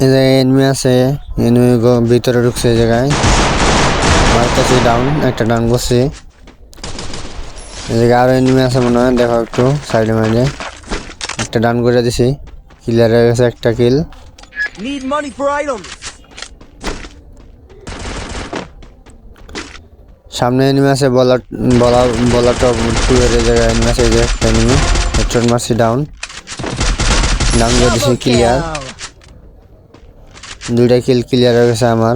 এই জায়গায় এনিমি আছে, এনিমি ভিতরে ঢুকছে এই জায়গায়। মারতেছি, ডাউন, একটা ডাউন করছি। এই জায়গায় আরো এনিমি আছে মনে হয়, দেখো একটু সাইডে মাইডে। একটা ডাউন করে দিছি, ক্লিয়ার হয়ে গেছে একটা কিল। সামনে এনিমি আছে, বলা বলা বলা টপ টু এর জায়গায় এনিমি আছে। এই যে একটা এনিমি হেডশট মারছি, ডাউন করে দিছি, ক্লিয়ার। দুইটা কিল ক্লিয়ার হয়ে গেছে আমার।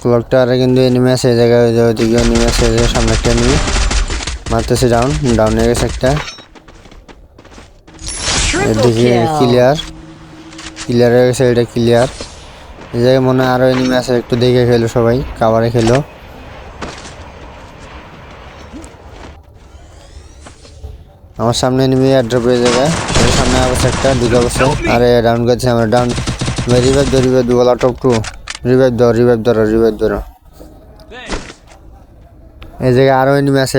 ক্লক টাওয়ারে কিন্তু এনিমি আছে এই জায়গায়, ওইদিকে এনিমি আছে, সামনে একটা এনিমি মারতেছে, ডাউন হয়ে গেছে একটা। এদিকে ক্লিয়ার হয়ে গেছে, এটা ক্লিয়ার। এই জায়গায় মনে হয় আরো এনিমি আছে, একটু দেখে খেলো সবাই, কাভারে খেলো। আমার সামনে এনিমি এয়ারড্রপ হয়ে জায়গায়, সামনে অবস্থা একটা ঢুকে অবস্থা। আরে ডাউন করছে আমার, ডাউন। রিভাইভ দো বলা টপ টু, রিভাইভ ধরো। এই জায়গায় আরো এনিমি আছে,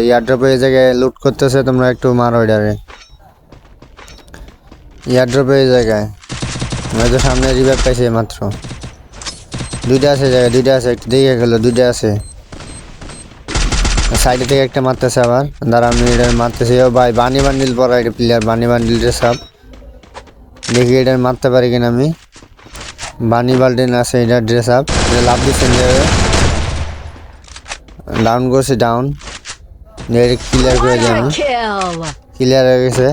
এয়ারড্রপে এই জায়গায় লুট করতেছে, তোমরা একটু মারো এটারে। এয়ারড্রপে এই জায়গায় হয়তো সামনে রিভাইভ পাইছে মাত্র। দুইটা আছে জায়গায়, একটু দেখে গেলো, দুইটা আছে। সাইডে থেকে একটা মারতেছে আবার, দাঁড়া আমি এটা মারতেছি। ও ভাই, বানি বান্ডিল পরা এটা player, bunny bundle dress up. দেখি এটা মারতে পারি কিনা আমি। বানি বান্ডিল আছে, এটা ড্রেস আপ, লাভ দিচ্ছেন যাবে। ডাউন করছি, ডাউন ক্লিয়ার করে দিই আমি, ক্লিয়ার হয়ে গেছে।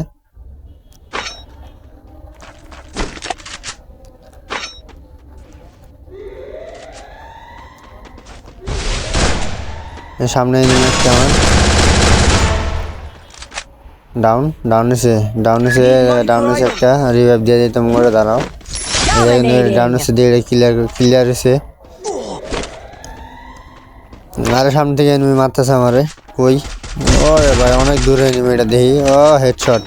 সামনে একটা আমার ডাউন হয়েছে একটা, রিভাইভ দিয়ে দিতে মরে, দাঁড়াও। ডাউন হয়েছে দিয়ে ক্লিয়ার হয়েছে। আরে সামনে থেকে এনিমি মারতেছে আমারে, কই? ও ভাই, অনেক দূরে এনিমি, এটা দেখি। ও হেডশট,